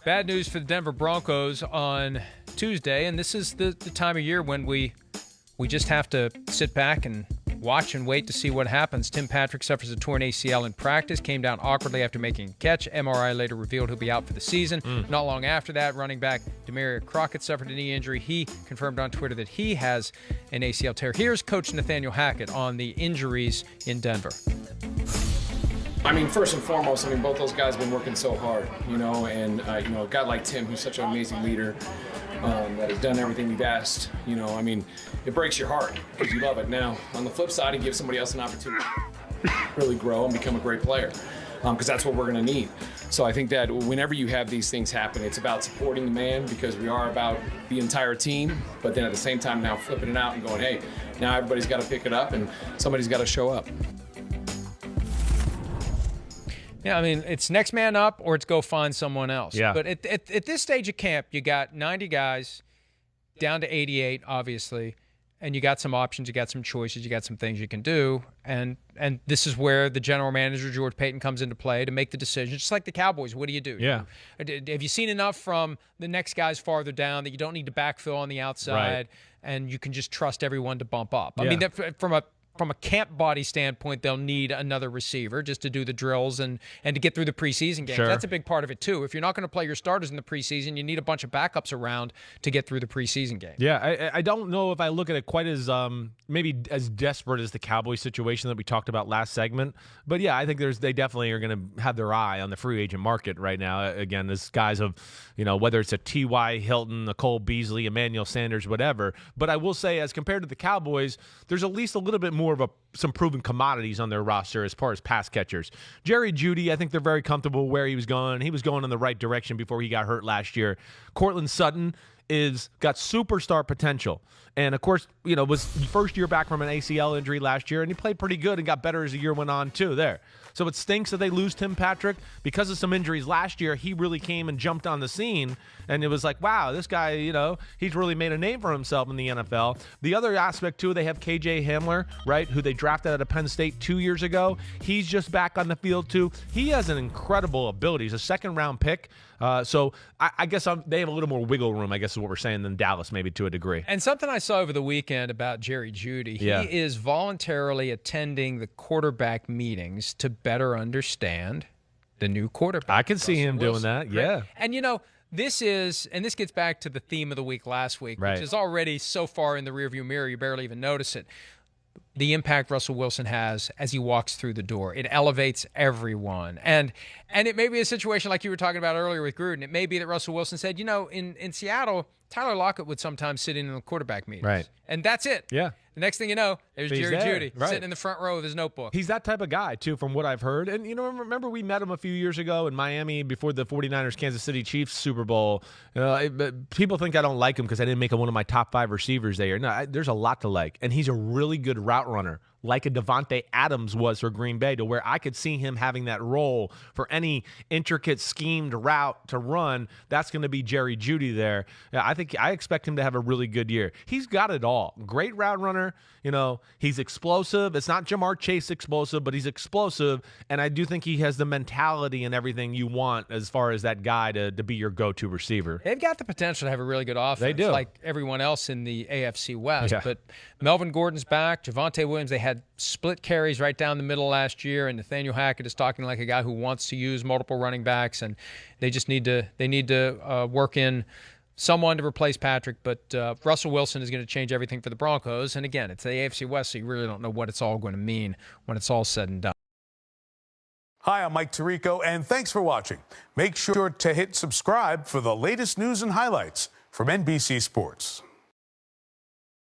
Bad news for the Denver Broncos on Tuesday, and this is the time of year when we just have to sit back and watch and wait to see what happens. Tim Patrick suffers a torn ACL in practice, came down awkwardly after making a catch. MRI later revealed he'll be out for the season. Not long after that, running back Damarea Crockett suffered a knee injury. He confirmed on Twitter that he has an ACL tear. Here's Coach Nathaniel Hackett on the injuries in Denver. I mean, first and foremost, both those guys have been working so hard, and a guy like Tim, who's such an amazing leader, that has done everything we've asked, it breaks your heart because you love it. Now, on the flip side, it gives somebody else an opportunity to really grow and become a great player, because that's what we're going to need. So I think that whenever you have these things happen, it's about supporting the man, because we are about the entire team, but then at the same time now flipping it out and going, hey, now everybody's got to pick it up and somebody's got to show up. Yeah, it's next man up or it's go find someone else. Yeah. But at this stage of camp, you got 90 guys down to 88, obviously, and you got some options, you got some choices, you got some things you can do. And this is where the general manager, George Payton, comes into play to make the decision. Just like the Cowboys, what do you do? Yeah. Have you seen enough from the next guys farther down that you don't need to backfill on the outside, and you can just trust everyone to bump up? Yeah. I mean, that, from a camp body standpoint, they'll need another receiver just to do the drills and to get through the preseason games. Sure. That's a big part of it, too. If you're not going to play your starters in the preseason, you need a bunch of backups around to get through the preseason game. Yeah, I don't know if I look at it quite as maybe as desperate as the Cowboys situation that we talked about last segment. But, yeah, I think they definitely are going to have their eye on the free agent market right now. Again, this guys of, whether it's a T.Y. Hilton, a Cole Beasley, Emmanuel Sanders, whatever. But I will say, as compared to the Cowboys, there's at least a little bit more of some proven commodities on their roster as far as pass catchers. Jerry Jeudy, I think they're very comfortable where he was going. He was going in the right direction before he got hurt last year. Courtland Sutton got superstar potential. And, of course, was first year back from an ACL injury last year, and he played pretty good and got better as the year went on, too, there. So it stinks that they lose Tim Patrick. Because of some injuries last year, he really came and jumped on the scene, and it was like, wow, this guy, he's really made a name for himself in the NFL. The other aspect, too, they have KJ Hamler, right, who they drafted out of Penn State 2 years ago. He's just back on the field, too. He has an incredible ability. He's a second-round pick. So I guess they have a little more wiggle room, I guess is what we're saying, than Dallas, maybe to a degree. And something I saw over the weekend about Jerry Jeudy, he is voluntarily attending the quarterback meetings to better understand the new quarterback. I can see him doing that, yeah. And, this gets back to the theme of the week last week, which is already so far in the rearview mirror you barely even notice it. The impact Russell Wilson has as he walks through the door. It elevates everyone. And it may be a situation like you were talking about earlier with Gruden. It may be that Russell Wilson said, in Seattle, Tyler Lockett would sometimes sit in the quarterback meetings. Right. And that's it. Yeah. The next thing you know, there's Jerry Jeudy sitting in the front row with his notebook. He's that type of guy, too, from what I've heard. And, remember we met him a few years ago in Miami before the 49ers Kansas City Chiefs Super Bowl. People think I don't like him because I didn't make him one of my top 5 receivers there. No, there's a lot to like. And he's a really good route runner, like a Devontae Adams was for Green Bay, to where I could see him having that role for any intricate schemed route to run. That's going to be Jerry Jeudy there. Yeah, I expect him to have a really good year. He's got it all. Great route runner. He's explosive. It's not Jamar Chase explosive, but he's explosive. And I do think he has the mentality and everything you want as far as that guy to be your go-to receiver. They've got the potential to have a really good offense. They do. Like everyone else in the AFC West. Yeah. But Melvin Gordon's back. Javonte Williams, they had split carries right down the middle last year, and Nathaniel Hackett is talking like a guy who wants to use multiple running backs, and they just need to work in someone to replace Patrick. But Russell Wilson is going to change everything for the Broncos. And again, it's the AFC West, so you really don't know what it's all going to mean when it's all said and done. Hi, I'm Mike Tirico, and thanks for watching. Make sure to hit subscribe for the latest news and highlights from NBC Sports.